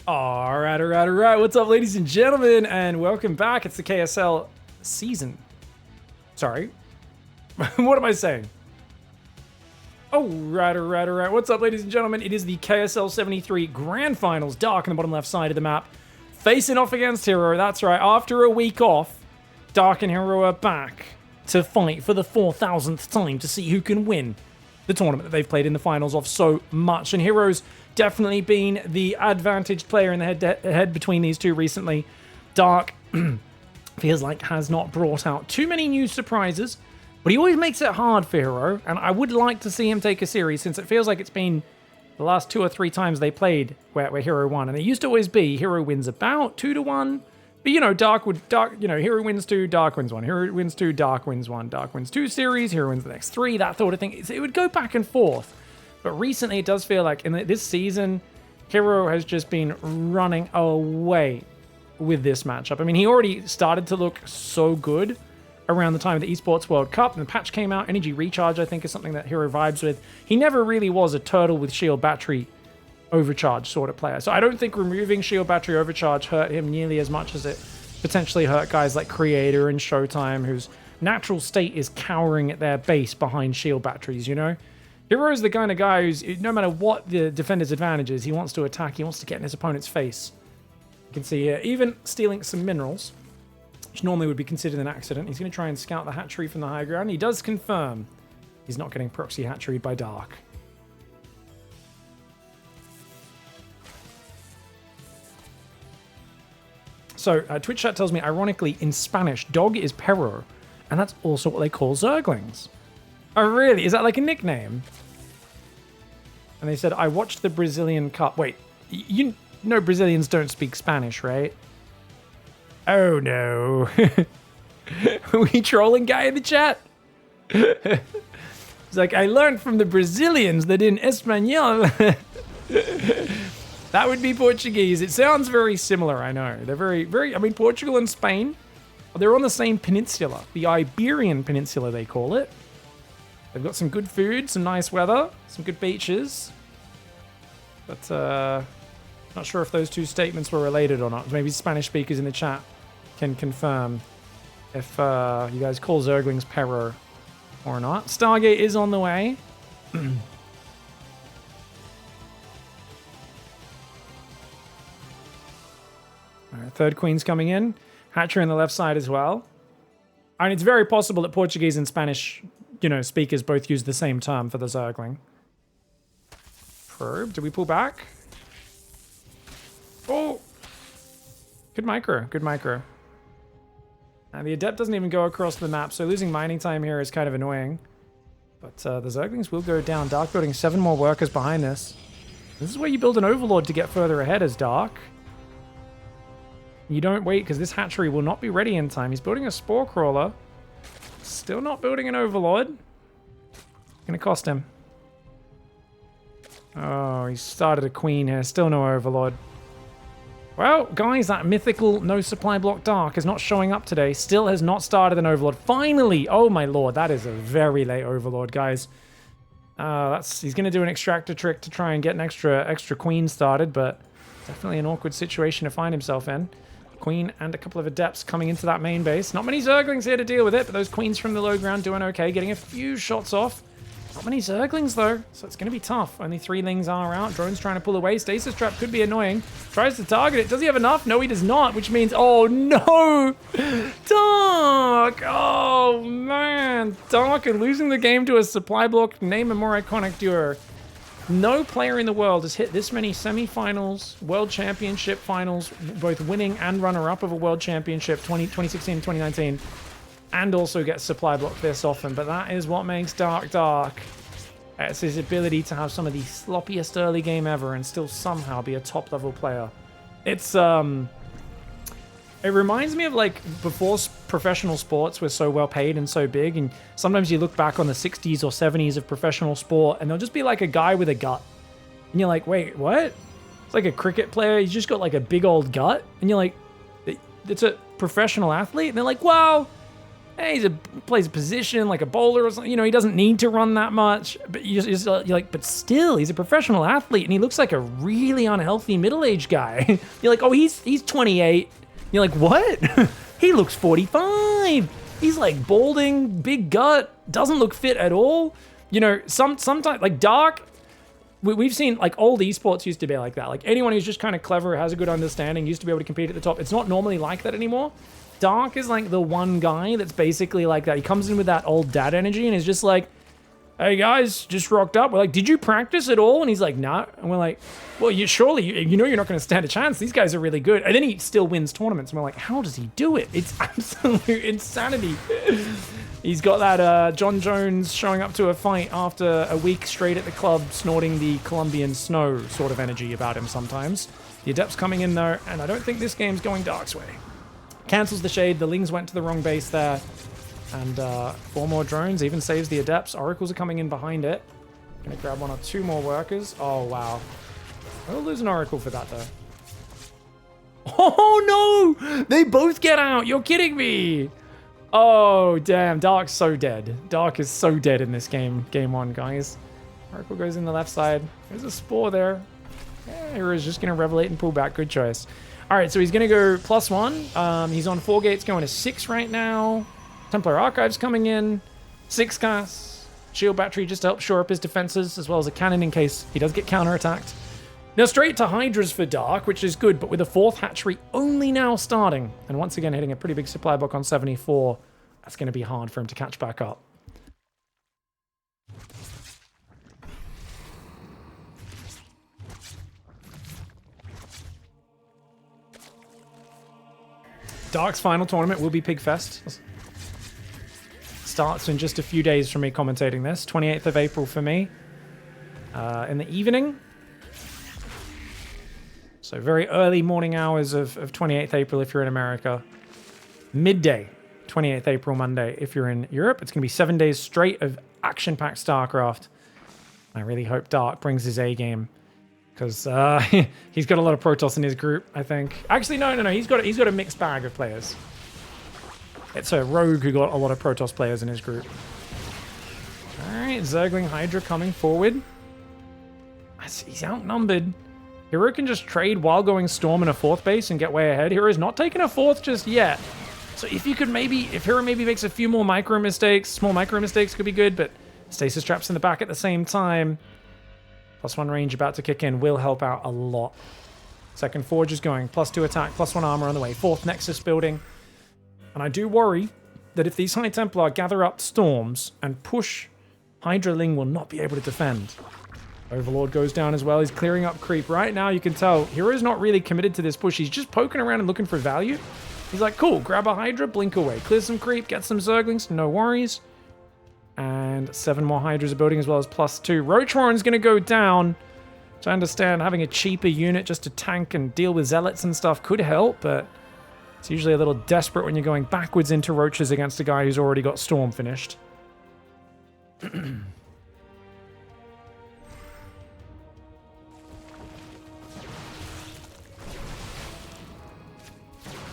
All right. What's up, ladies and gentlemen, and welcome back. It's the KSL season. Sorry. What am I saying? All right. What's up, ladies and gentlemen? It is the KSL 73 Grand Finals. Dark on the bottom left side of the map. Facing off against Hero. That's right. After a week off, Dark and Hero are back to fight for the 4,000th time to see who can win the tournament that they've played in the finals of so much. And Hero's definitely been the advantaged player in the head-to-head between these two recently. Dark feels like has not brought out too many new surprises, but he always makes it hard for Hero, and I would like to see him take a series since it feels like it's been the last 2 or 3 times they played where Hero won, and it used to always be Hero wins about 2-1. But, you know, Hero wins 2, Dark wins 1. Hero wins 2, Dark wins 1. Dark wins 2 series, Hero wins the next 3, that sort of thing. It would go back and forth. But recently it does feel like in this season, Hero has just been running away with this matchup. I mean, he already started to look so good around the time of the Esports World Cup, and the patch came out. Energy Recharge, I think, is something that Hero vibes with. He never really was a turtle with shield battery overcharge sort of player. So I don't think removing shield battery overcharge hurt him nearly as much as it potentially hurt guys like Creator and Showtime, whose natural state is cowering at their base behind shield batteries, you know? Hero is the kind of guy who's, no matter what the defender's advantage is, he wants to attack, he wants to get in his opponent's face. You can see here, even stealing some minerals, which normally would be considered an accident. He's going to try and scout the hatchery from the high ground. He does confirm he's not getting proxy hatchery by Dark. So, Twitch chat tells me, ironically, in Spanish, dog is perro, and that's also what they call zerglings. Oh, really? Is that like a nickname? And they said, I watched the Brazilian Cup. Wait, you know Brazilians don't speak Spanish, right? Oh, no. Are we trolling guy in the chat? It's like, I learned from the Brazilians that in Espanol... That would be Portuguese. It sounds very similar, I know. They're very... I mean, Portugal and Spain, they're on the same peninsula. The Iberian Peninsula, they call it. They've got some good food, some nice weather, some good beaches. But, not sure if those two statements were related or not. Maybe Spanish speakers in the chat can confirm if you guys call Zerglings perro or not. Stargate is on the way. Alright, third queen's coming in. Hatcher on the left side as well. I mean, it's very possible that Portuguese and Spanish, you know, speakers both use the same term for the Zergling. Probe. Did we pull back? Oh! Good micro. Good micro. And the Adept doesn't even go across the map, so losing mining time here is kind of annoying. But the Zerglings will go down. Dark building 7 more workers behind this. This is where you build an Overlord to get further ahead as Dark. You don't wait, because this hatchery will not be ready in time. He's building a Spore Crawler. Still not building an Overlord. Gonna cost him. Oh, he started a Queen here. Still no Overlord. Well, guys, that mythical no supply block Dark is not showing up today. Still has not started an Overlord. Finally! Oh my lord, that is a very late Overlord, guys. He's gonna do an extractor trick to try and get an extra Queen started, but definitely an awkward situation to find himself in. Queen and a couple of Adepts coming into that main base. Not many Zerglings here to deal with it, but those Queens from the low ground doing okay, getting a few shots off. Not many Zerglings though, so it's going to be tough. Only 3 Lings are out. Drone's trying to pull away. Stasis Trap could be annoying. Tries to target it. Does he have enough? No, he does not, which means... Oh, no! Dark! Oh, man. Dark and losing the game to a supply block. Name a more iconic duo. No player in the world has hit this many semi-finals, World Championship finals, both winning and runner-up of a World Championship 2016 and 2019, and also get supply block this often. But that is what makes Dark Dark. It's his ability to have some of the sloppiest early game ever and still somehow be a top-level player. It's, it reminds me of, like, before professional sports were so well paid and so big, and sometimes you look back on the 60s or 70s of professional sport, and there'll just be, like, a guy with a gut. And you're like, wait, what? It's like a cricket player, he's just got, like, a big old gut. And you're like, it's a professional athlete? And they're like, well, Plays a position like a bowler or something. You know, he doesn't need to run that much. But you're like, but still, he's a professional athlete, and he looks like a really unhealthy middle-aged guy. You're like, oh, he's 28. You're like, what? He looks 45. He's like balding, big gut, doesn't look fit at all. You know, sometimes like Dark. We've seen like old esports used to be like that. Like anyone who's just kind of clever, has a good understanding, used to be able to compete at the top. It's not normally like that anymore. Dark is like the one guy that's basically like that. He comes in with that old dad energy and is just like, hey guys, just rocked up. We're like, did you practice at all? And he's like, nah. And we're like, well, you know you're not going to stand a chance. These guys are really good. And then he still wins tournaments. And we're like, how does he do it? It's absolute insanity. He's got that John Jones showing up to a fight after a week straight at the club, snorting the Colombian snow sort of energy about him sometimes. The Adept's coming in though, and I don't think this game's going Dark's way. Cancels the shade. The Lings went to the wrong base there. And 4 more drones, even saves the Adepts. Oracles are coming in behind it. Gonna grab 1 or 2 more workers. Oh, wow. We'll lose an Oracle for that, though. Oh, no! They both get out! You're kidding me! Oh, damn. Dark's so dead. Dark is so dead in this game. Game 1, guys. Oracle goes in the left side. There's a Spore there. Yeah, Hero's just gonna Revelate and pull back. Good choice. All right, so he's gonna go +1. He's on 4 gates, going to 6 right now. Templar Archives coming in, 6 casts, shield battery just to help shore up his defenses, as well as a cannon in case he does get counterattacked. Now straight to Hydras for Dark, which is good, but with a 4th hatchery only now starting, and once again hitting a pretty big supply block on 74, that's going to be hard for him to catch back up. Dark's final tournament will be Pigfest. Starts in just a few days from me commentating this. 28th of April for me. In the evening. So very early morning hours of 28th April if you're in America. Midday, 28th April Monday if you're in Europe. It's going to be 7 days straight of action-packed StarCraft. I really hope Dark brings his A game. Because he's got a lot of Protoss in his group, I think. Actually, no. He's got a mixed bag of players. It's a Rogue who got a lot of Protoss players in his group. Alright, Zergling Hydra coming forward. He's outnumbered. Hero can just trade while going Storm in a 4th base and get way ahead. Hero's not taking a 4th just yet. So if Hero maybe makes a few more micro mistakes, small micro mistakes could be good, but Stasis Traps in the back at the same time. +1 range about to kick in will help out a lot. Second Forge is going, +2 attack, +1 armor on the way. 4th Nexus building. And I do worry that if these High Templar gather up Storms and push, Hydra Ling will not be able to defend. Overlord goes down as well. He's clearing up creep. Right now, you can tell Hero's not really committed to this push. He's just poking around and looking for value. He's like, cool, grab a Hydra, blink away. Clear some creep, get some Zerglings, no worries. And 7 more Hydras are building as well as +2. Roach Warren's going to go down. So I understand having a cheaper unit just to tank and deal with Zealots and stuff could help, but it's usually a little desperate when you're going backwards into Roaches against a guy who's already got Storm finished.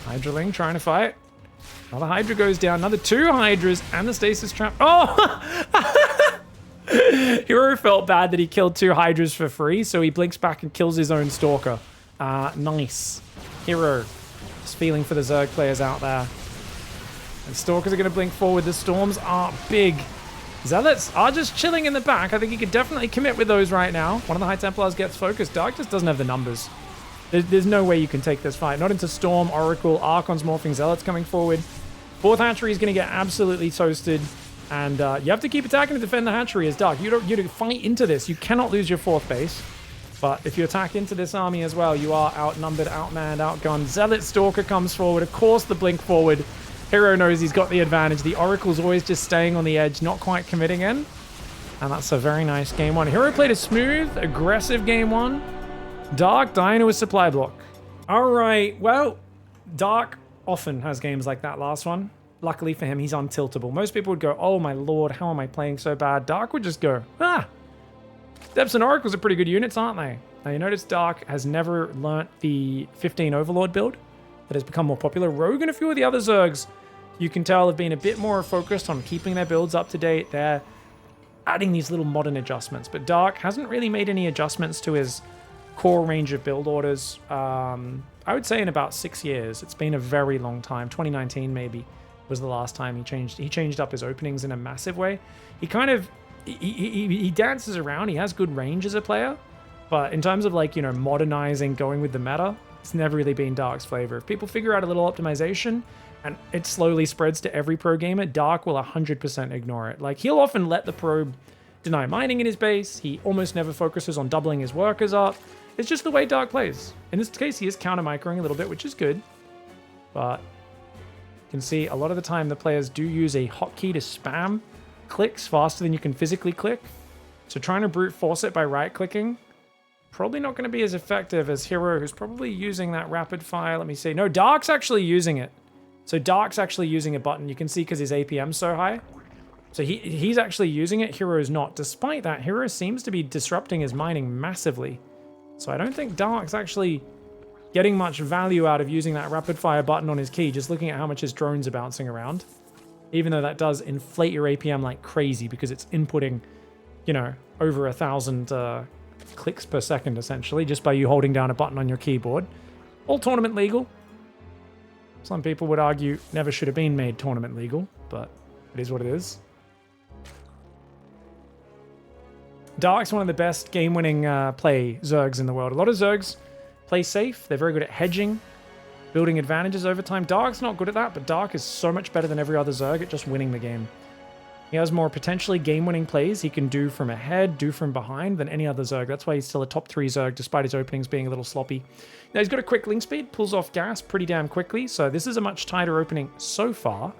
Hydraling trying to fight. Another Hydra goes down. Another 2 Hydras and the Stasis Trap. Oh! Hero felt bad that he killed 2 Hydras for free, so he blinks back and kills his own Stalker. Nice. Hero. Just feeling for the Zerg players out there. And Stalkers are going to blink forward. The Storms are big. Zealots are just chilling in the back. I think he could definitely commit with those right now. One of the High Templars gets focused. Dark just doesn't have the numbers. There's no way you can take this fight. Not into Storm, Oracle, Archon's morphing, Zealots coming forward. 4th hatchery is going to get absolutely toasted. And you have to keep attacking to defend the hatchery as Dark. You don't fight into this. You cannot lose your 4th base. But if you attack into this army as well, you are outnumbered, outmanned, outgunned. Zealot Stalker comes forward. Of course, the blink forward. Hero knows he's got the advantage. The Oracle's always just staying on the edge, not quite committing in. And that's a very nice game 1. Hero played a smooth, aggressive game 1. Dark dying to a supply block. All right, well, Dark often has games like that last one. Luckily for him, he's untiltable. Most people would go, oh my lord, how am I playing so bad? Dark would just go, Depths and Oracles are pretty good units, aren't they? Now you notice Dark has never learnt the 15 Overlord build that has become more popular. Rogue and a few of the other Zergs you can tell have been a bit more focused on keeping their builds up to date. They're adding these little modern adjustments, but Dark hasn't really made any adjustments to his core range of build orders. I would say in about 6 years. It's been a very long time. 2019 maybe was the last time he changed up his openings in a massive way. He kind of he dances around. He has good range as a player, but in terms of like, you know, modernizing, going with the meta, it's never really been Dark's flavor. If people figure out a little optimization and it slowly spreads to every pro gamer, Dark will 100% ignore it. Like, he'll often let the probe deny mining in his base. He almost never focuses on doubling his workers up. It's just the way Dark plays. In this case, he is counter-microing a little bit, which is good. But you can see a lot of the time the players do use a hotkey to spam clicks faster than you can physically click. So trying to brute force it by right-clicking, probably not going to be as effective as Hero, who's probably using that rapid fire. Let me see. No, Dark's actually using it. So Dark's actually using a button. You can see because his APM's so high. So he's actually using it. Hero's not. Despite that, Hero seems to be disrupting his mining massively. So I don't think Dark's actually getting much value out of using that rapid fire button on his key, just looking at how much his drones are bouncing around. Even though that does inflate your APM like crazy because it's inputting, you know, over 1,000 clicks per second, essentially, just by you holding down a button on your keyboard. All tournament legal. Some people would argue never should have been made tournament legal, but it is what it is. Dark's one of the best game-winning play Zergs in the world. A lot of Zergs play safe. They're very good at hedging, building advantages over time. Dark's not good at that, but Dark is so much better than every other Zerg at just winning the game. He has more potentially game-winning plays he can do from ahead, do from behind than any other Zerg. That's why he's still a top 3 Zerg, despite his openings being a little sloppy. Now, he's got a quick link speed, pulls off gas pretty damn quickly, so this is a much tighter opening so far,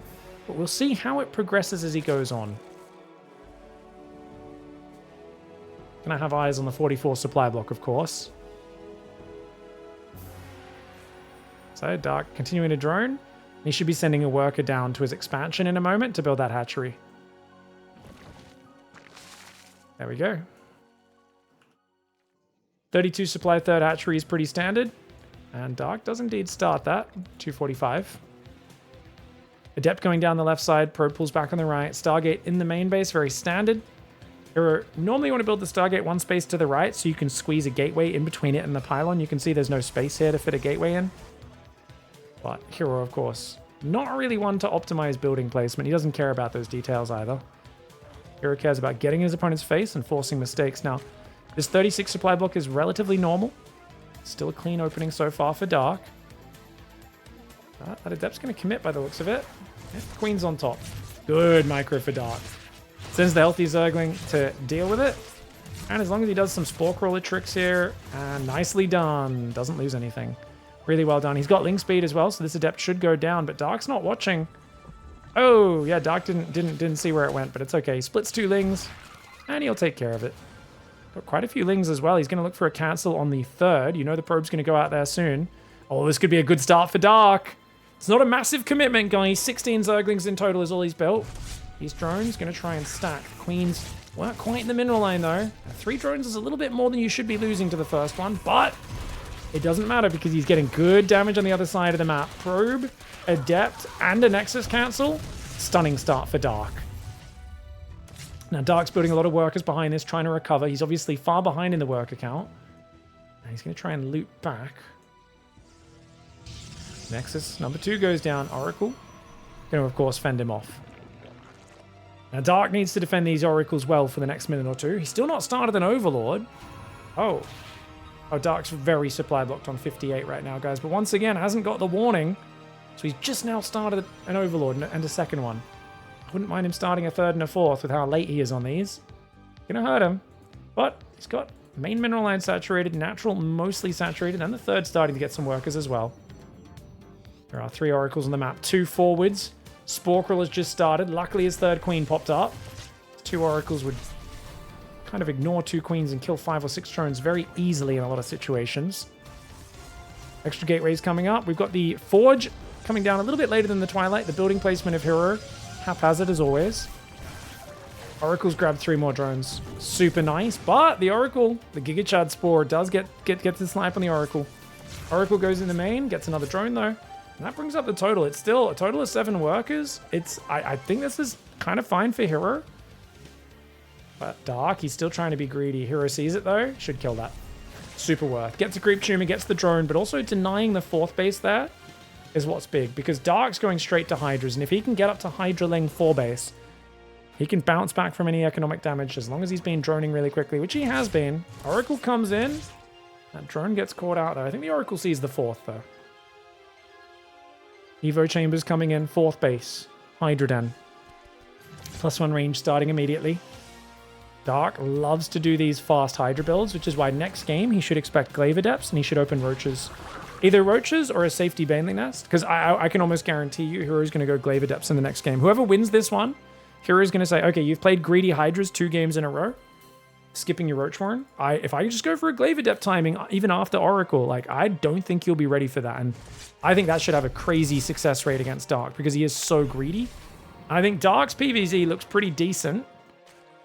but we'll see how it progresses as he goes on. Gonna have eyes on the 44 supply block, of course. So, Dark continuing to drone. He should be sending a worker down to his expansion in a moment to build that hatchery. There we go. 32 supply third hatchery is pretty standard. And Dark does indeed start that. 245. Adept going down the left side. Probe pulls back on the right. Stargate in the main base. Very standard. Normally you want to build the Stargate one space to the right so you can squeeze a gateway in between it and the pylon. You can see there's no space here to fit a gateway in. But Hero, of course, not really one to optimize building placement. He doesn't care about those details either. Hero cares about getting in his opponent's face and forcing mistakes. Now, this 36 supply block is relatively normal. Still a clean opening so far for Dark. That Adept's going to commit by the looks of it. Yeah, Queen's on top. Good micro for Dark. Sends the healthy Zergling to deal with it. And as long as he does some Spore Crawler tricks here, and nicely done. Doesn't lose anything. Really well done. He's got link speed as well, so this Adept should go down, but Dark's not watching. Oh, yeah, Dark didn't see where it went, but it's okay. He splits 2 lings, and he'll take care of it. Got quite a few lings as well. He's going to look for a cancel on the 3rd. You know the probe's going to go out there soon. Oh, this could be a good start for Dark. It's not a massive commitment, guys. 16 Zerglings in total is all he's built. These drones going to try and stack. Queens weren't quite in the mineral line, though. 3 drones is a little bit more than you should be losing to the first one, but it doesn't matter because he's getting good damage on the other side of the map. Probe, Adept, and a Nexus cancel. Stunning start for Dark. Now, Dark's building a lot of workers behind this, trying to recover. He's obviously far behind in the worker count. And he's going to try and loot back. Nexus number 2 goes down. Oracle going to, of course, fend him off. Now, Dark needs to defend these Oracles well for the next minute or 2. He's still not started an Overlord. Oh, Dark's very supply blocked on 58 right now, guys. But once again, hasn't got the warning. So he's just now started an Overlord and a second one. I wouldn't mind him starting a 3rd and a 4th with how late he is on these. Gonna hurt him. But he's got main mineral line saturated, natural mostly saturated, and the 3rd starting to get some workers as well. There are 3 Oracles on the map. 2 forwards. Sporkrel has just started. Luckily, his 3rd queen popped up. 2 Oracles would kind of ignore 2 queens and kill 5 or 6 drones very easily in a lot of situations. Extra gateways coming up. We've got the Forge coming down a little bit later than the Twilight. The building placement of Hero, haphazard as always. Oracle's grabbed 3 more drones. Super nice, but the Oracle, the Giga Chad Spore, does get the snipe on the Oracle. Oracle goes in the main, gets another drone though. And that brings up the total. It's still a total of 7 workers. I think this is kind of fine for Hero. But Dark, he's still trying to be greedy. Hero sees it though. Should kill that. Super worth. Gets a creep tumor, gets the drone, but also denying the 4th base there is what's big. Because Dark's going straight to Hydras. And if he can get up to Hydraling 4 base, he can bounce back from any economic damage as long as he's been droning really quickly, which he has been. Oracle comes in. That drone gets caught out there. I think the Oracle sees the 4th though. Evo Chambers coming in, 4th base. Hydra Den. +1 range starting immediately. Dark loves to do these fast Hydra builds, which is why next game he should expect Glaive Adepts and he should open Roaches. Either Roaches or a safety Baneling Nest, because I can almost guarantee you Hero's going to go Glaive Adepts in the next game. Whoever wins this one, Hero's going to say, okay, you've played Greedy Hydras 2 games in a row, skipping your Roachborn. If I just go for a Glaive Adept timing, even after Oracle, like, I don't think you'll be ready for that. And I think that should have a crazy success rate against Dark because he is so greedy. I think Dark's PvZ looks pretty decent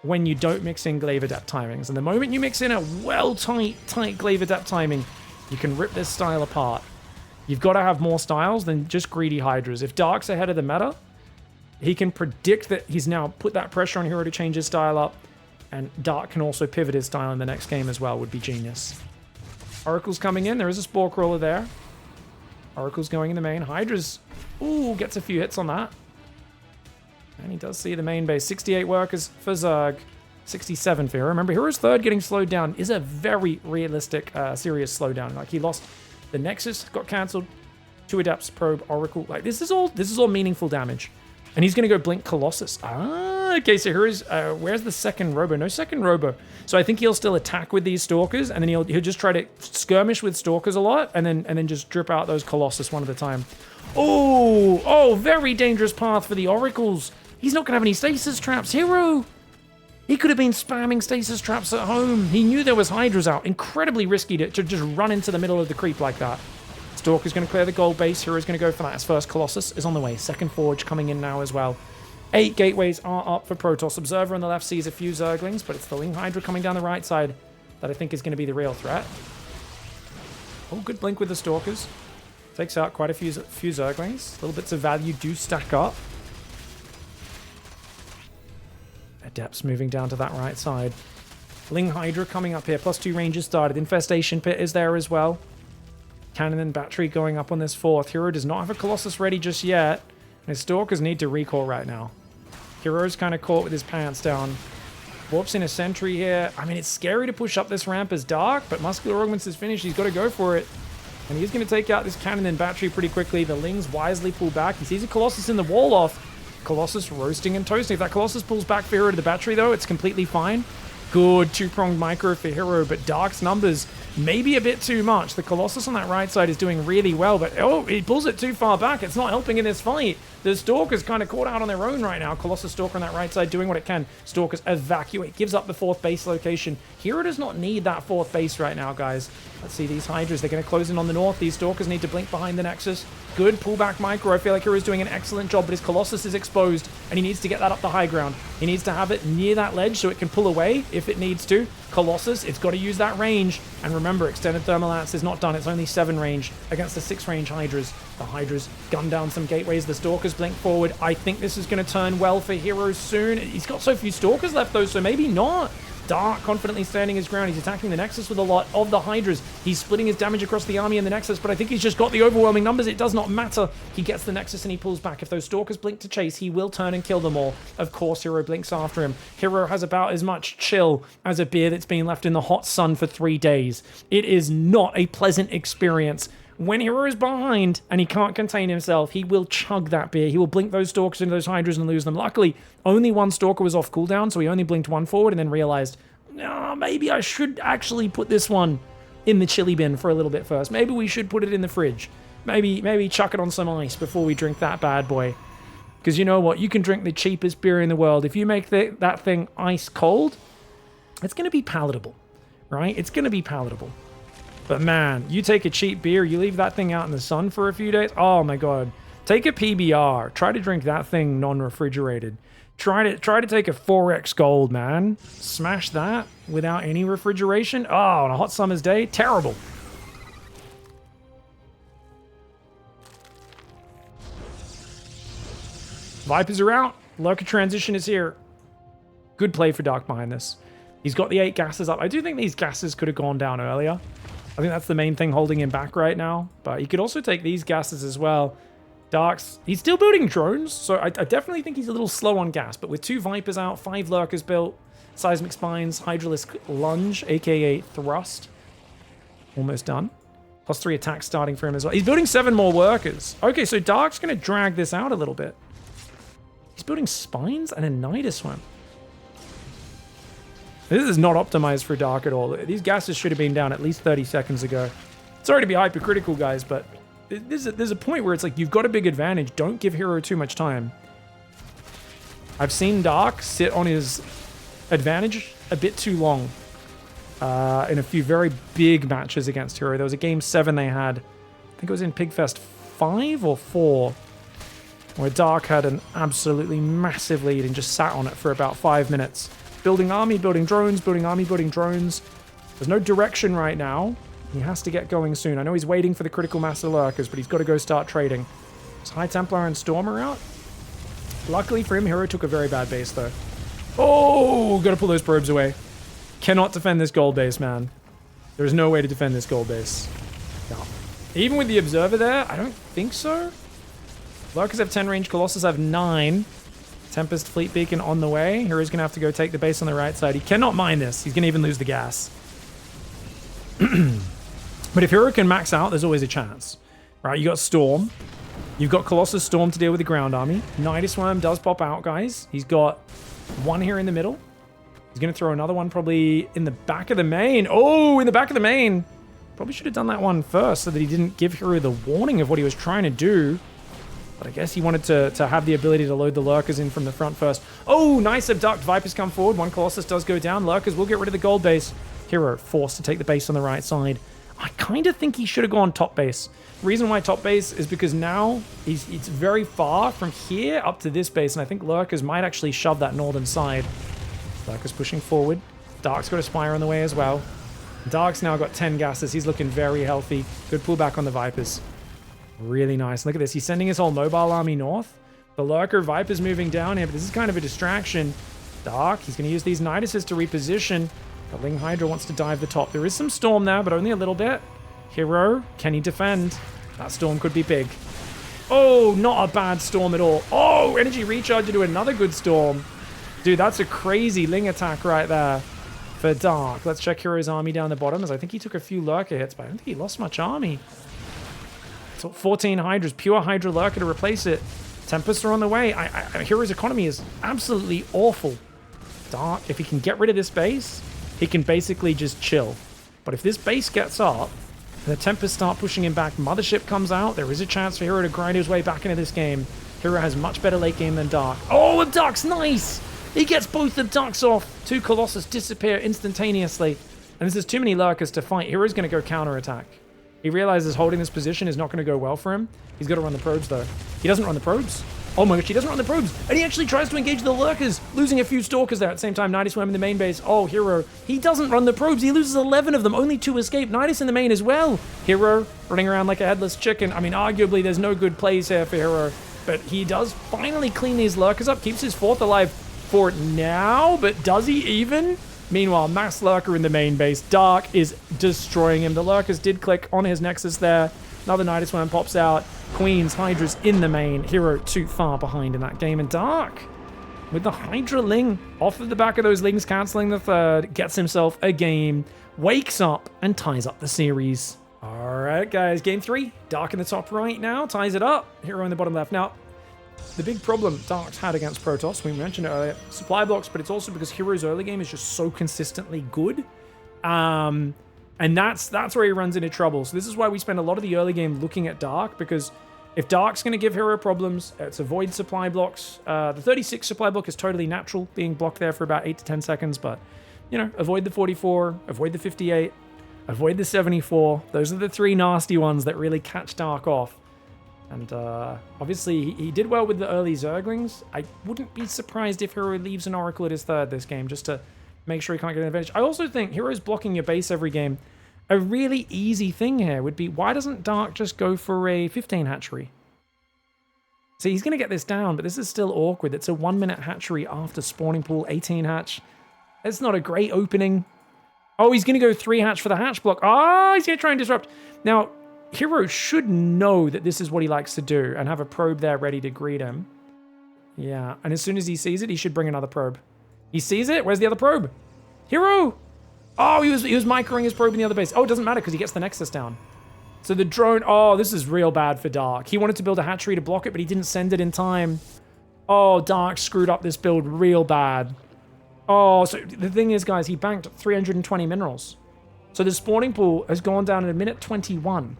when you don't mix in Glaive Adept timings. And the moment you mix in a tight Glaive Adept timing, you can rip this style apart. You've got to have more styles than just Greedy Hydras. If Dark's ahead of the meta, he can predict that he's now put that pressure on Hero to change his style up, and Dark can also pivot his style in the next game as well, would be genius. Oracle's coming in. There is a Spore Crawler there. Oracle's going in the main. Hydra's, ooh, gets a few hits on that. And he does see the main base. 68 workers for Zerg. 67 for Hero. Remember, Hero's 3rd getting slowed down is a very realistic, serious slowdown. Like, he lost the Nexus, got cancelled. 2 Adepts, Probe, Oracle. Like, this is all meaningful damage. And he's going to go Blink Colossus. Ah, okay, so here's, where's the second Robo? No second Robo. So I think he'll still attack with these Stalkers, and then he'll just try to skirmish with Stalkers a lot, and then just drip out those Colossus one at a time. Oh, very dangerous path for the Oracles. He's not going to have any stasis traps. Hero! He could have been spamming stasis traps at home. He knew there was Hydras out. Incredibly risky to just run into the middle of the creep like that. Stalker's going to clear the gold base. Hero's going to go for that. His first Colossus is on the way. Second Forge coming in now as well. 8 gateways are up for Protoss. Observer on the left sees a few Zerglings, but it's the Ling Hydra coming down the right side that I think is going to be the real threat. Oh, good blink with the Stalkers. Takes out quite a few Zerglings. Little bits of value do stack up. Adepts moving down to that right side. Ling Hydra coming up here. +2 ranges started. Infestation Pit is there as well. Cannon and Battery going up on this 4th. Hero does not have a Colossus ready just yet. And his Stalkers need to recall right now. Hero's kind of caught with his pants down. Warps in a Sentry here. I mean, it's scary to push up this ramp as Dark, but Muscular Augments is finished. He's got to go for it. And he's going to take out this Cannon and Battery pretty quickly. The Lings wisely pull back. He sees a Colossus in the wall off. Colossus roasting and toasting. If that Colossus pulls back for Hero to the Battery, though, it's completely fine. Good 2-pronged micro for Hero, but Dark's numbers maybe a bit too much. The Colossus on that right side is doing really well, but oh, he pulls it too far back. It's not helping in this fight. The Stalker's kind of caught out on their own right now. Colossus Stalker on that right side doing what it can. Stalkers evacuate, gives up the 4th base location. Hero does not need that 4th base right now, guys. Let's see these Hydras. They're going to close in on the north. These Stalkers need to blink behind the Nexus. Good pullback micro. I feel like Hero's doing an excellent job, but his Colossus is exposed, and he needs to get that up the high ground. He needs to have it near that ledge so it can pull away if it needs to. Colossus, it's got to use that range. And remember, Extended Thermal Lance is not done. It's only 7 range against the 6 range Hydras. The Hydras gun down some gateways. The Stalkers blink forward. I think this is going to turn well for Hero soon. He's got so few Stalkers left, though, so maybe not. Dark confidently standing his ground. He's attacking the Nexus with a lot of the Hydras. He's splitting his damage across the army and the Nexus, but I think he's just got the overwhelming numbers. It does not matter. He gets the Nexus and he pulls back. If those Stalkers blink to chase, he will turn and kill them all. Of course, Hero blinks after him. Hero has about as much chill as a beer that's been left in the hot sun for 3 days. It is not a pleasant experience. When Hero is behind and he can't contain himself, he will chug that beer. He will blink those Stalkers into those Hydras and lose them. Luckily, only one Stalker was off cooldown, so he only blinked one forward and then realized, oh, maybe I should actually put this one in the chili bin for a little bit first. Maybe we should put it in the fridge. Maybe chuck it on some ice before we drink that bad boy. Because you know what? You can drink the cheapest beer in the world. If you make that thing ice cold, it's going to be palatable, right? It's going to be palatable. But man, you take a cheap beer, you leave that thing out in the sun for a few days. Oh my God. Take a PBR. Try to drink that thing non-refrigerated. Try to take a 4X gold, man. Smash that without any refrigeration. Oh, on a hot summer's day, terrible. Vipers are out. Lurker transition is here. Good play for Dark behind this. He's got the 8 gases up. I do think these gases could have gone down earlier. I think that's the main thing holding him back right now. But he could also take these gases as well. Dark's, he's still building drones, so I definitely think he's a little slow on gas. But with 2 Vipers out, 5 Lurkers built, Seismic Spines, Hydralisk Lunge, aka Thrust. Almost done. +3 attack starting for him as well. He's building 7 more workers. Okay, so Dark's going to drag this out a little bit. He's building Spines and a Nidus Swim. This is not optimized for Dark at all. These gases should have been down at least 30 seconds ago. Sorry to be hypercritical, guys, but there's a point where it's like, you've got a big advantage. Don't give Hero too much time. I've seen Dark sit on his advantage a bit too long in a few very big matches against Hero. There was a game 7 they had. I think it was in Pigfest 5 or 4, where Dark had an absolutely massive lead and just sat on it for about 5 minutes. Building army, building drones, building army, building drones. There's no direction right now. He has to get going soon. I know he's waiting for the critical mass of lurkers, but he's got to go start trading. Is High Templar and Stormer out? Luckily for him, Hero took a very bad base, though. Oh, got to pull those probes away. Cannot defend this gold base, man. There's no way to defend this gold base. No. Even with the Observer there, I don't think so. Lurkers have 10 range, Colossus have 9. Tempest Fleet Beacon on the way. Hero's going to have to go take the base on the right side. He cannot mine this. He's going to even lose the gas. But if Hero can max out, there's always a chance. Right, you got Storm. You've got Colossus Storm to deal with the ground army. Nidus Worm does pop out, guys. He's got 1 here in the middle. He's going to throw another one probably in the back of the main. Oh, in the back of the main. Probably should have done that one first so that he didn't give Hero the warning of what he was trying to do. But I guess he wanted to have the ability to load the Lurkers in from the front first. Oh, nice abduct. Vipers come forward. 1 Colossus does go down. Lurkers will get rid of the gold base. Hero forced to take the base on the right side. I kind of think he should have gone top base. Reason why top base is because now it's very far from here up to this base, and I think Lurkers might actually shove that northern side. Lurkers pushing forward. Dark's got a Spire on the way as well. Dark's now got 10 gases. He's looking very healthy. Good pullback on the Vipers. Really nice. Look at this. He's sending his whole mobile army north. The Lurker Viper's moving down here, but this is kind of a distraction. Dark, he's going to use these Niduses to reposition. The Ling Hydra wants to dive the top. There is some Storm there, but only a little bit. Hero, can he defend? That Storm could be big. Oh, not a bad Storm at all. Oh, Energy Recharge to do another good Storm. Dude, that's a crazy Ling attack right there for Dark. Let's check Hero's army down the bottom, as I think he took a few Lurker hits, but I don't think he lost much army. So 14 Hydras, pure Hydra Lurker to replace it. Tempests are on the way. Hero's economy is absolutely awful. Dark, if he can get rid of this base, he can basically just chill. But if this base gets up, and the Tempests start pushing him back, Mothership comes out, there is a chance for Hero to grind his way back into this game. Hero has much better late game than Dark. Oh, Abduct's nice! He gets both the Abducts off. 2 Colossus disappear instantaneously. And this is too many Lurkers to fight. Hero's going to go counterattack. He realizes holding this position is not going to go well for him. He's got to run the probes, though. He doesn't run the probes. Oh my gosh, he doesn't run the probes. And he actually tries to engage the Lurkers, losing a few Stalkers there at the same time. Nidus Worm in the main base. Oh, Hero. He doesn't run the probes. He loses 11 of them. Only 2 escape. Nidus in the main as well. Hero running around like a headless chicken. I mean, arguably, there's no good plays here for Hero. But he does finally clean these Lurkers up. Keeps his 4th alive for now. But does he even? Meanwhile, Mass Lurker in the main base. Dark is destroying him. The Lurkers did click on his Nexus there. Another Nidus Worm pops out. Queens, Hydras in the main. Hero too far behind in that game. And Dark, with the Hydra Ling off of the back of those Lings, cancelling the 3rd, gets himself a game, wakes up, and ties up the series. All right, guys. Game 3. Dark in the top right now. Ties it up. Hero in the bottom left. Now, the big problem Dark's had against Protoss, we mentioned it earlier, supply blocks, but it's also because Hero's early game is just so consistently good. And that's where he runs into trouble. So this is why we spend a lot of the early game looking at Dark, because if Dark's going to give Hero problems, it's avoid supply blocks. The 36 supply block is totally natural, being blocked there for about 8 to 10 seconds, but, you know, avoid the 44, avoid the 58, avoid the 74. Those are the 3 nasty ones that really catch Dark off. And obviously, he did well with the early Zerglings. I wouldn't be surprised if Hero leaves an Oracle at his 3rd this game, just to make sure he can't get an advantage. I also think Hero's blocking your base every game. A really easy thing here would be, why doesn't Dark just go for a 15 hatchery? See, he's going to get this down, but this is still awkward. It's a 1 minute hatchery after spawning pool, 18 hatch. It's not a great opening. Oh, he's going to go 3 hatch for the hatch block. Oh, he's going to try and disrupt. Now, Hero should know that this is what he likes to do and have a probe there ready to greet him. Yeah, and as soon as he sees it, he should bring another probe. He sees it. Where's the other probe? Hero! Oh, he was microing his probe in the other base. Oh, it doesn't matter because he gets the Nexus down. So the drone, oh, this is real bad for Dark. He wanted to build a hatchery to block it, but he didn't send it in time. Oh, Dark screwed up this build real bad. Oh, so the thing is, guys, he banked 320 minerals. So the spawning pool has gone down at a minute 21.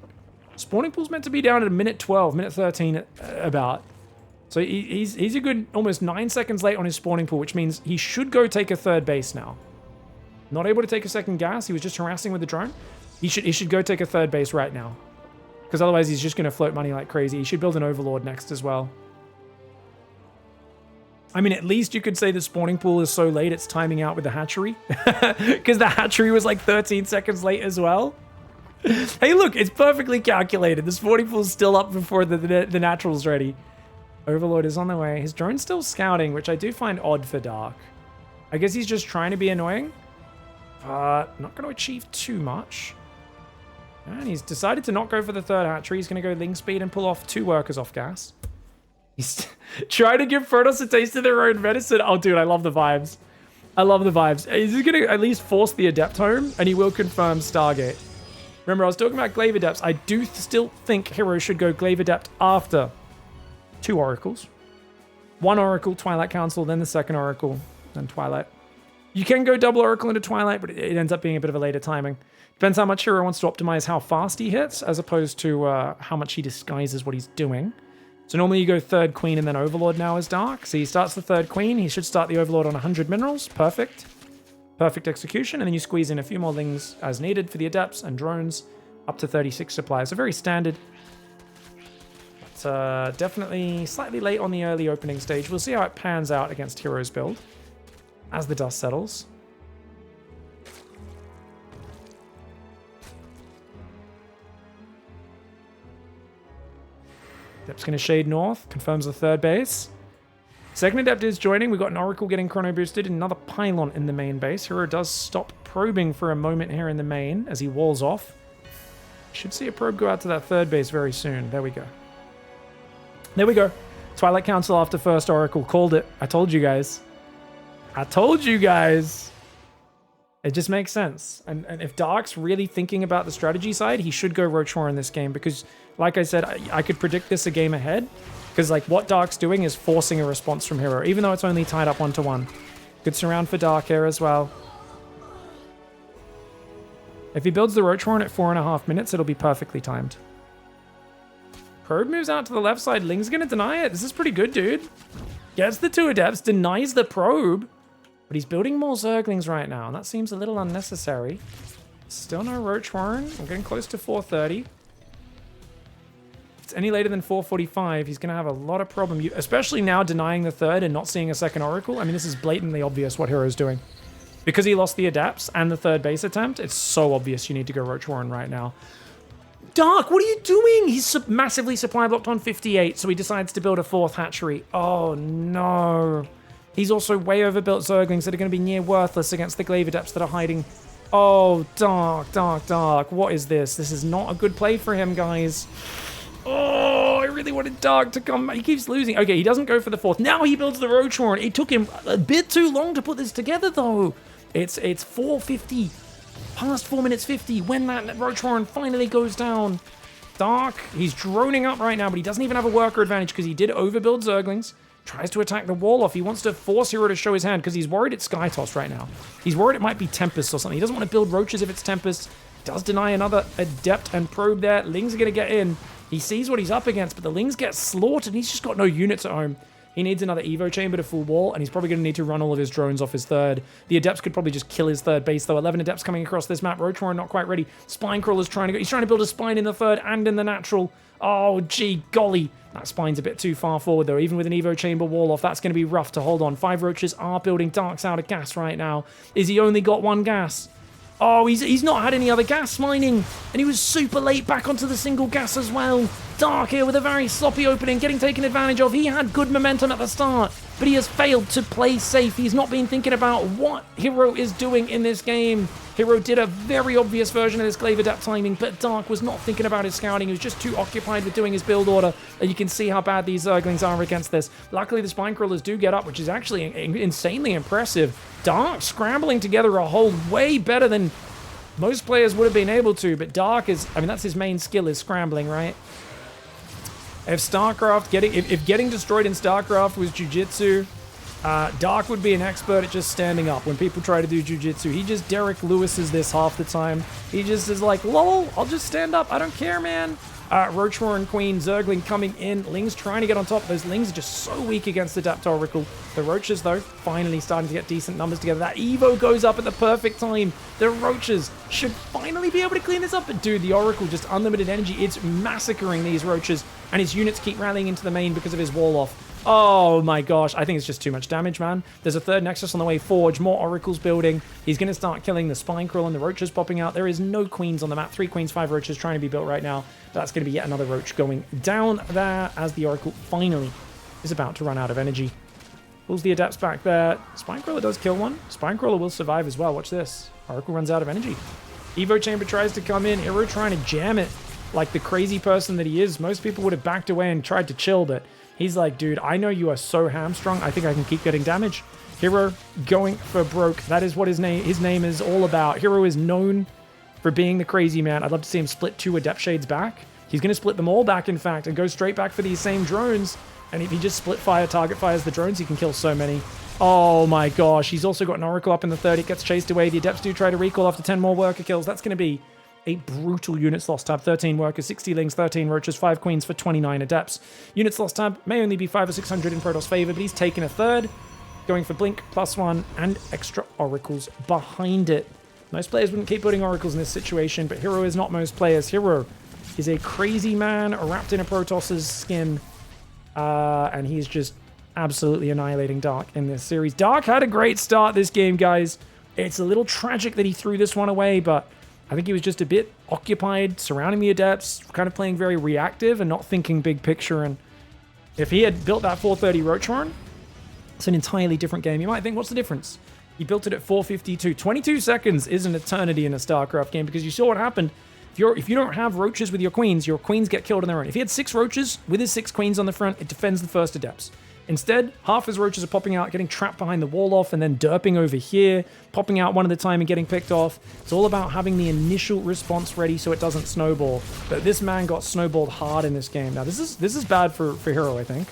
Spawning pool's meant to be down at a minute 12, minute 13 about. So he's a good almost 9 seconds late on his spawning pool, which means he should go take a third base now. Not able to take a second gas. He was just harassing with the drone. He should go take a third base right now. Because otherwise he's just going to float money like crazy. He should build an Overlord next as well. I mean, at least you could say the spawning pool is so late it's timing out with the hatchery. Because the hatchery was like 13 seconds late as well. Hey, look, it's perfectly calculated. The spawning pool's still up before the natural's ready. Overlord is on the way. His drone's still scouting, which I do find odd for Dark. I guess he's just trying to be annoying. But not going to achieve too much. And he's decided to not go for the third hatchery. He's going to go Ling Speed and pull off 2 workers off gas. He's trying to give Protoss a taste of their own medicine. Oh, dude, I love the vibes. I love the vibes. He's going to at least force the Adept home, and he will confirm Stargate. Remember, I was talking about Glaive Adepts. I do still think Hero should go Glaive Adept after 2 Oracles. 1 Oracle, Twilight Council, then the second Oracle, then Twilight. You can go double Oracle into Twilight, but it ends up being a bit of a later timing. Depends how much Hero wants to optimize how fast he hits, as opposed to how much he disguises what he's doing. So normally you go third Queen and then Overlord now as Dark. So he starts the third Queen. He should start the Overlord on 100 minerals. Perfect. Perfect execution. And then you squeeze in a few more Lings as needed for the Adepts and Drones up to 36 supplies. So very standard. But definitely slightly late on the early opening stage. We'll see how it pans out against Hero's build as the dust settles. Adept's going to shade north, confirms the third base. Second Adept is joining. We've got an Oracle getting chrono boosted, another Pylon in the main base. Hero does stop probing for a moment here in the main as he walls off. Should see a probe go out to that third base very soon. There we go. There we go. Twilight Council after first Oracle. Called it. I told you guys. I told you guys. It just makes sense. And if Dark's really thinking about the strategy side, he should go Roach War in this game because, like I said, I could predict this a game ahead because like what Dark's doing is forcing a response from Hero, even though it's only tied up 1-1. Good surround for Dark here as well. If he builds the Roach War at 4.5 minutes, it'll be perfectly timed. Probe moves out to the left side. Ling's going to deny it. This is pretty good, dude. Gets the 2 Adepts, denies the probe. But he's building more Zerglings right now, and that seems a little unnecessary. Still no Roach Warren. I'm getting close to 4:30. If it's any later than 4:45, he's going to have a lot of problem, especially now denying the third and not seeing a second Oracle. I mean, this is blatantly obvious what Hero's doing. Because he lost the Adepts and the third base attempt, it's so obvious you need to go Roach Warren right now. Dark, what are you doing? He's massively supply blocked on 58, so he decides to build a 4th hatchery. Oh, no. He's also way overbuilt Zerglings that are going to be near worthless against the Glaive Adepts that are hiding. Oh, Dark, Dark, Dark. What is this? This is not a good play for him, guys. Oh, I really wanted Dark to come. He keeps losing. Okay, he doesn't go for the 4th. Now he builds the Roach Warren. It took him a bit too long to put this together, though. It's 4:50. Past 4 minutes 50 when that Roach Warren finally goes down. Dark, he's droning up right now, but he doesn't even have a worker advantage because he did overbuild Zerglings. Tries to attack the wall off. He wants to force Hero to show his hand because he's worried it's Skytoss right now. He's worried it might be Tempest or something. He doesn't want to build Roaches if it's Tempest. Does deny another Adept and probe there. Ling's are going to get in. He sees what he's up against, but the Lings get slaughtered. He's just got no units at home. He needs another Evo Chamber to full wall, and he's probably going to need to run all of his drones off his third. The Adepts could probably just kill his third base, though. 11 Adepts coming across this map. Roach Warren not quite ready. Spine Crawler's trying to go. He's trying to build a Spine in the third and in the natural. Oh, gee, golly. That Spine's a bit too far forward, though. Even with an Evo Chamber wall off, that's going to be rough to hold on. 5 Roaches are building. Dark's out of gas right now. Is he only got 1 gas? Oh, he's not had any other gas mining, and he was super late back onto the single gas as well. Dark here with a very sloppy opening, getting taken advantage of. He had good momentum at the start, but he has failed to play safe. He's not been thinking about what Hero is doing in this game. Hero did a very obvious version of this Glaive Adept timing, but Dark was not thinking about his scouting. He was just too occupied with doing his build order, and you can see how bad these Zerglings are against this. Luckily, the Spine Crawlers do get up, which is actually insanely impressive. Dark scrambling together a hold way better than most players would have been able to, but Dark is, I mean, that's his main skill, is scrambling, right? If StarCraft, if getting destroyed in StarCraft was Jiu-Jitsu, Dark would be an expert at just standing up when people try to do Jiu-Jitsu. He just Derek Lewis's this half the time. He just is like, lol, I'll just stand up, I don't care, man. Roach and Queen, Zergling coming in. Ling's trying to get on top. Those Lings are just so weak against the Adept Oracle. The Roaches, though, finally starting to get decent numbers together. That Evo goes up at the perfect time. The Roaches should finally be able to clean this up. But, dude, the Oracle, just unlimited energy. It's massacring these Roaches. And his units keep rallying into the main because of his wall off. Oh my gosh, I think it's just too much damage, man. There's a third Nexus on the way forward, more Oracles building. He's going to start killing the Spine Crawl and the Roaches popping out. There is no Queens on the map. 3 Queens, 5 Roaches trying to be built right now. That's going to be yet another Roach going down there as the Oracle finally is about to run out of energy. Pulls the Adepts back there. Spine Crawler does kill one. Spine Crawler will survive as well. Watch this. Oracle runs out of energy. Evo Chamber tries to come in. Hero trying to jam it like the crazy person that he is. Most people would have backed away and tried to chill, but he's like, dude, I know you are so hamstrung. I think I can keep getting damage. Hero going for broke. That is what his name is all about. Hero is known for being the crazy man. I'd love to see him split 2 Adept Shades back. He's going to split them all back, in fact, and go straight back for these same drones. And if he just split fire, target fires the drones, he can kill so many. Oh my gosh. He's also got an Oracle up in the third. It gets chased away. The Adepts do try to recall after 10 more worker kills. That's going to be a brutal units lost tab. 13 workers, 60 Lings, 13 Roaches, 5 Queens for 29 Adepts. Units lost tab may only be 500 or 600 in Protoss favor, but he's taken a third, going for Blink, +1, and extra Oracles behind it. Most players wouldn't keep putting Oracles in this situation, but Hero is not most players. Hero is a crazy man wrapped in a Protoss's skin, and he's just absolutely annihilating Dark in this series. Dark had a great start this game, guys. It's a little tragic that he threw this one away, but I think he was just a bit occupied surrounding the Adepts, kind of playing very reactive and not thinking big picture. And if he had built that 430 Roach Horn, it's an entirely different game. You might think, what's the difference? He built it at 452. 22 seconds is an eternity in a StarCraft game, because you saw what happened. If you don't have Roaches with your Queens get killed on their own. If he had 6 Roaches with his 6 Queens on the front, it defends the first Adepts. Instead, half his Roaches are popping out, getting trapped behind the wall off, and then derping over here, popping out one at a time and getting picked off. It's all about having the initial response ready so it doesn't snowball. But this man got snowballed hard in this game. Now, this is bad for Hero, I think.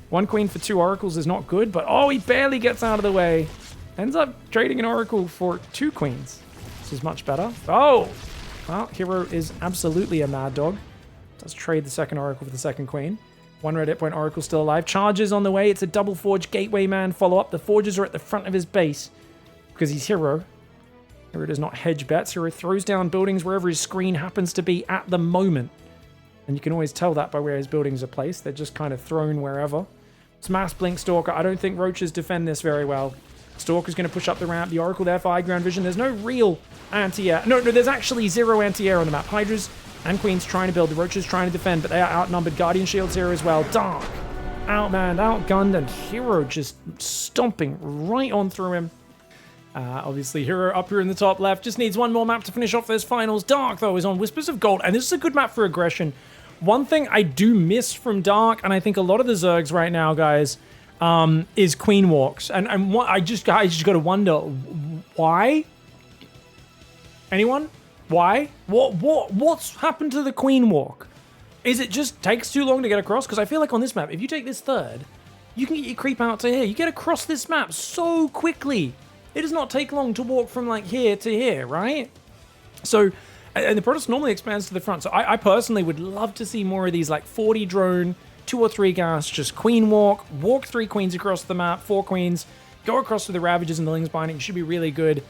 1 Queen for 2 Oracles is not good, but oh, he barely gets out of the way. Ends up trading an Oracle for 2 Queens. This is much better. Oh! Well, Hero is absolutely a mad dog. Does trade the second Oracle for the second Queen. 1 red hit point Oracle still alive. Charges on the way. It's a double Forge Gateway Man follow-up. The Forges are at the front of his base because he's Hero. Hero does not hedge bets. Hero throws down buildings wherever his screen happens to be at the moment. And you can always tell that by where his buildings are placed. They're just kind of thrown wherever. It's Mass Blink Stalker. I don't think Roaches defend this very well. Stalker's going to push up the ramp. The Oracle there for high ground vision. There's no real anti-air. No, there's actually 0 anti-air on the map. Hydras and Queens trying to build. The Roaches trying to defend, but they are outnumbered. Guardian Shields here as well. Dark, outmanned, outgunned, and Hero just stomping right on through him. Obviously, Hero up here in the top left. Just needs 1 more map to finish off those finals. Dark, though, is on Whispers of Gold, and this is a good map for aggression. One thing I do miss from Dark, and I think a lot of the Zergs right now, guys, is Queen Walks. And what, I just got to wonder, why? Anyone? Why? What's happened to the Queen Walk? Is it just takes too long to get across? Because I feel like on this map, if you take this third, you can get your creep out to here. You get across this map so quickly. It does not take long to walk from like here to here, right? So, and the Protoss normally expands to the front. So I personally would love to see more of these like 40 drone, 2 or 3 gas, just Queen walk 3 Queens across the map, 4 Queens, go across to the Ravages and the Lings Binding. It should be really good.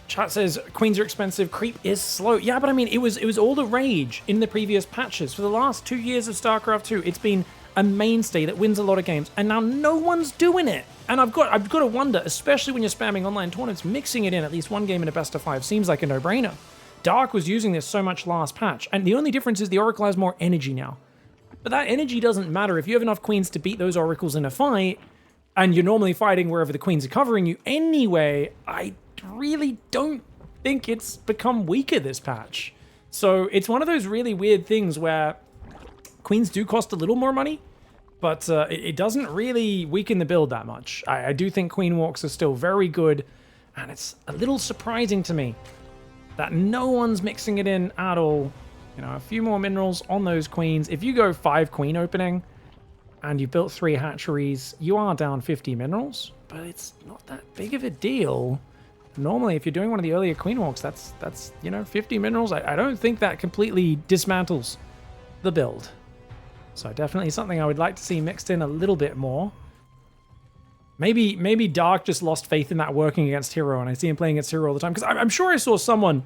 Chat says Queens are expensive, creep is slow. Yeah, but I mean, it was all the rage in the previous patches. For the last 2 years of StarCraft 2, it's been a mainstay that wins a lot of games, and now no one's doing it. And I've got to wonder, especially when you're spamming online tournaments, mixing it in at least one game in a best of 5 seems like a no-brainer. Dark was using this so much last patch, and the only difference is the Oracle has more energy now. But that energy doesn't matter if you have enough queens to beat those Oracles in a fight, and you're normally fighting wherever the queens are covering you anyway. I really don't think it's become weaker this patch. So it's one of those really weird things where queens do cost a little more money, but it doesn't really weaken the build that much. I do think queen walks are still very good, and it's a little surprising to me that no one's mixing it in at all. You know, a few more minerals on those queens. If you go 5 queen opening and you built 3 hatcheries, you are down 50 minerals, but it's not that big of a deal. Normally, if you're doing one of the earlier queen walks, that's you know, 50 minerals. I don't think that completely dismantles the build. So definitely something I would like to see mixed in a little bit more. Maybe Dark just lost faith in that working against Hero, and I see him playing against Hero all the time. Because I'm sure I saw someone,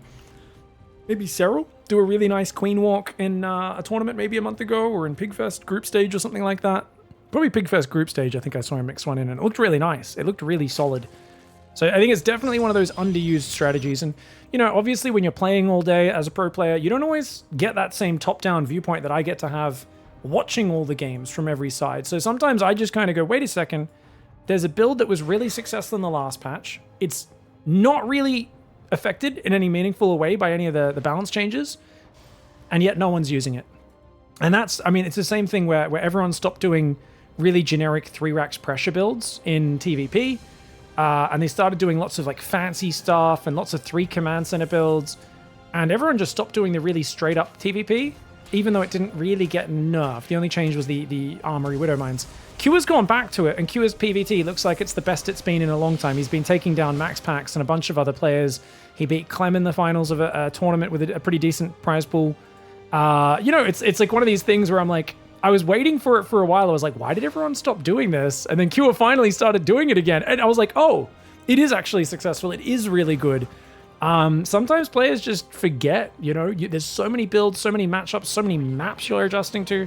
maybe Cyril, do a really nice queen walk in a tournament maybe a month ago, or in Pigfest group stage or something like that. Probably Pigfest group stage, I think I saw him mix one in, and it looked really nice. It looked really solid. So I think it's definitely one of those underused strategies. And, you know, obviously when you're playing all day as a pro player, you don't always get that same top-down viewpoint that I get to have watching all the games from every side. So sometimes I just kind of go, wait a second, there's a build that was really successful in the last patch. It's not really affected in any meaningful way by any of the balance changes, and yet no one's using it. And that's, I mean, it's the same thing where everyone stopped doing really generic 3 racks pressure builds in TvP, and they started doing lots of like fancy stuff and lots of 3 command center builds, and everyone just stopped doing the really straight up TvP, even though it didn't really get nerfed. The only change was the Armory Widow Mines. Q has gone back to it, and Q's PvT looks like it's the best it's been in a long time. He's been taking down Max Pax and a bunch of other players. He beat Clem in the finals of a tournament with a pretty decent prize pool. You know, it's like one of these things where I'm like, I was waiting for it for a while. I was like, why did everyone stop doing this? And then Q finally started doing it again. And I was like, oh, it is actually successful. It is really good. Sometimes players just forget, you know, there's so many builds, so many matchups, so many maps you're adjusting to.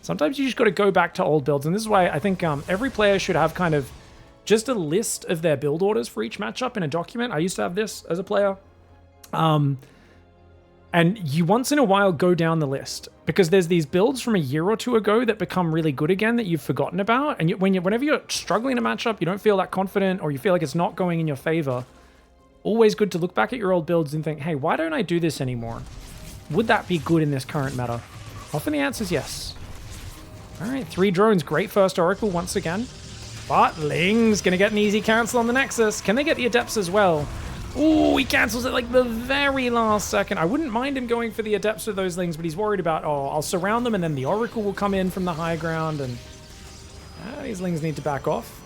Sometimes you just got to go back to old builds. And this is why I think every player should have kind of just a list of their build orders for each matchup in a document. I used to have this as a player. And you once in a while go down the list, because there's these builds from a year or two ago that become really good again that you've forgotten about. And whenever you're struggling in a matchup, you don't feel that confident, or you feel like it's not going in your favor, always good to look back at your old builds and think, hey, why don't I do this anymore? Would that be good in this current meta? Often the answer is yes. All right, 3 drones. Great first Oracle once again. But Ling's going to get an easy cancel on the Nexus. Can they get the Adepts as well? Ooh, he cancels it like the very last second. I wouldn't mind him going for the Adepts with those Lings, but he's worried about, oh, I'll surround them and then the Oracle will come in from the high ground, and these Lings need to back off.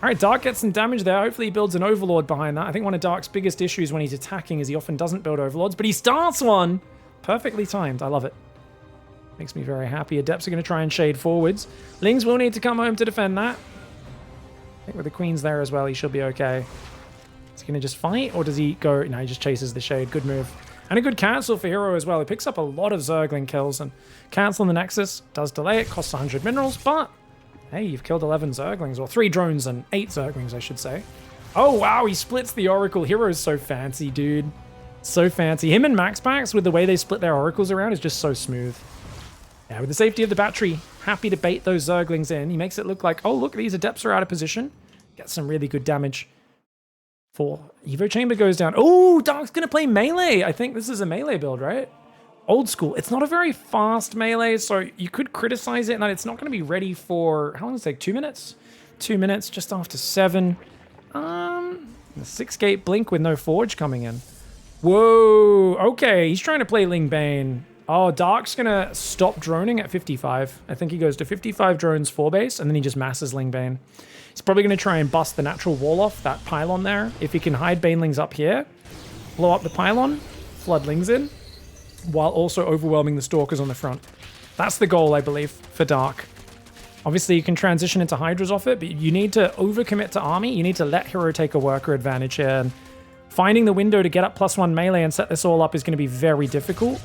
All right, Dark gets some damage there. Hopefully he builds an Overlord behind that. I think one of Dark's biggest issues when he's attacking is he often doesn't build Overlords, but he starts one. Perfectly timed. I love it. Makes me very happy. Adepts are going to try and shade forwards. Lings will need to come home to defend that. I think with the Queens there as well, he should be okay. Is he going to just fight, or does he go? No, he just chases the shade. Good move. And a good cancel for Hero as well. He picks up a lot of Zergling kills, and canceling the Nexus does delay it. Costs 100 minerals, but hey, you've killed 11 Zerglings, or 3 drones and 8 Zerglings, I should say. Oh, wow, he splits the Oracle. Hero's so fancy, dude. So fancy. Him and Max Pax, with the way they split their Oracles around, is just so smooth. Yeah, with the safety of the battery, happy to bait those Zerglings in. He makes it look like, oh, look, these Adepts are out of position. Gets some really good damage. For Evo Chamber goes down. Oh, Dark's going to play melee. I think this is a melee build, right? Old school. It's not a very fast melee, so you could criticize it, and that it's not going to be ready for, how long does it take? 2 minutes? 2 minutes, just after 7. The 6-gate blink with no forge coming in. Whoa, okay, he's trying to play Ling Bane. Oh, Dark's going to stop droning at 55. I think he goes to 55 drones 4 base, and then he just masses Ling Bane. He's probably going to try and bust the natural wall off, that pylon there. If he can hide Banelings up here, blow up the pylon, flood Lings in, while also overwhelming the Stalkers on the front. That's the goal, I believe, for Dark. Obviously, you can transition into Hydras off it, but you need to overcommit to army. You need to let Hero take a worker advantage here. And finding the window to get up +1 melee and set this all up is going to be very difficult.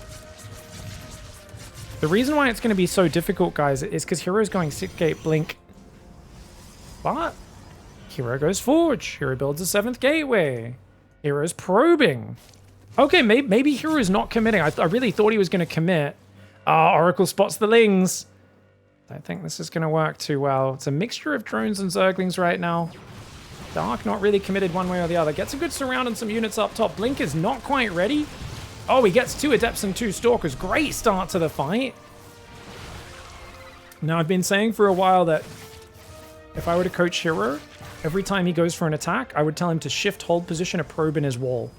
The reason why it's going to be so difficult, guys, is because Hero's going 6-gate blink. But Hero goes Forge. Hero builds a 7th gateway. Hero's probing. Okay, maybe Hero's not committing. I really thought he was going to commit. Oracle spots the Lings. I think this is going to work too well. It's a mixture of drones and Zerglings right now. Dark not really committed one way or the other. Gets a good surround and some units up top. Blink is not quite ready. Oh, he gets 2 Adepts and 2 Stalkers. Great start to the fight. Now, I've been saying for a while that if I were to coach Hero, every time he goes for an attack, I would tell him to shift hold position a probe in his wall.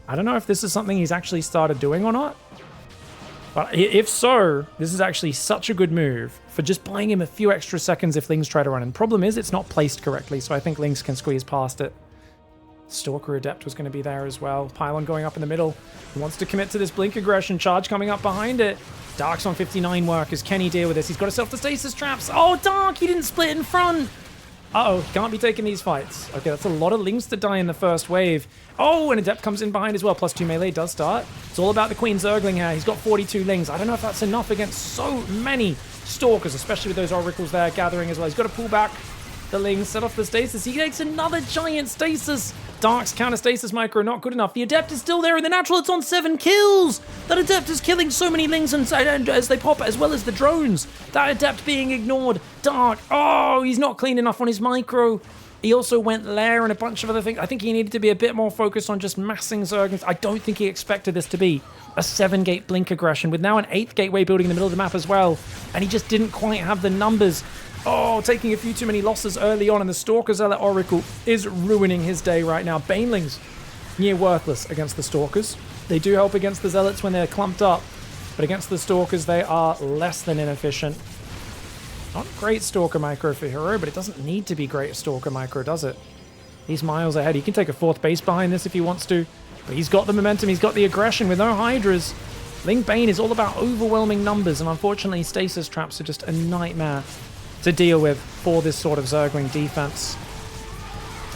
I don't know if this is something he's actually started doing or not. But if so, this is actually such a good move for just buying him a few extra seconds if Lings try to run. And the problem is it's not placed correctly, so I think Lings can squeeze past it. Stalker Adept was going to be there as well. Pylon going up in the middle. He wants to commit to this blink aggression. Charge coming up behind it. Dark's on 59 workers. Can he deal with this? He's got himself the stasis traps. Oh, Dark! He didn't split in front! Uh-oh, he can't be taking these fights. Okay, that's a lot of Lings to die in the first wave. Oh, and Adept comes in behind as well. +2 melee does start. It's all about the Queen Zergling here. He's got 42 Lings. I don't know if that's enough against so many Stalkers, especially with those Oracles there gathering as well. He's got to pull back the Lings, set off the stasis. He takes another giant stasis. Dark's counter stasis micro not good enough. The Adept is still there in the natural. It's on 7 kills. That Adept is killing so many Lings and as they pop, as well as the drones. That Adept being ignored. Dark. Oh, he's not clean enough on his micro. He also went Lair and a bunch of other things. I think he needed to be a bit more focused on just massing Zerglings. I don't think he expected this to be a 7-gate blink aggression with now an 8th gateway building in the middle of the map as well. And he just didn't quite have the numbers. Oh, taking a few too many losses early on, and the Stalker Zealot Oracle is ruining his day right now. Banelings, near worthless against the Stalkers. They do help against the Zealots when they're clumped up, but against the Stalkers, they are less than inefficient. Not great Stalker micro for Hero, but it doesn't need to be great Stalker micro, does it? He's miles ahead. He can take a 4th base behind this if he wants to, but he's got the momentum, he's got the aggression with no Hydras. Ling Bane is all about overwhelming numbers, and unfortunately, stasis traps are just a nightmare to deal with for this sort of Zergling defense.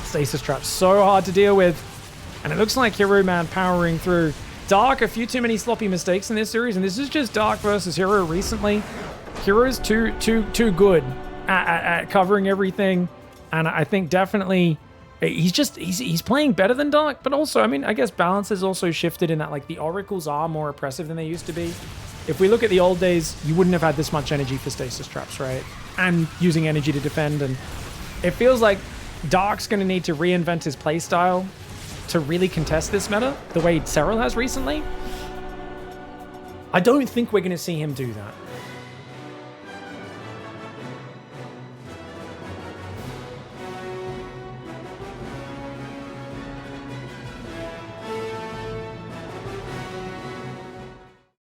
Stasis traps so hard to deal with, and it looks like Hero Man powering through. Dark, a few too many sloppy mistakes in this series, and this is just Dark versus Hero recently. Hero's too good at covering everything, and I think definitely he's playing better than Dark, but also, I mean, I guess balance has also shifted in that, like, the Oracles are more oppressive than they used to be. If we look at the old days, you wouldn't have had this much energy for stasis traps, right? And using energy to defend, and it feels like Dark's going to need to reinvent his playstyle to really contest this meta the way Serral has recently. I don't think we're going to see him do that.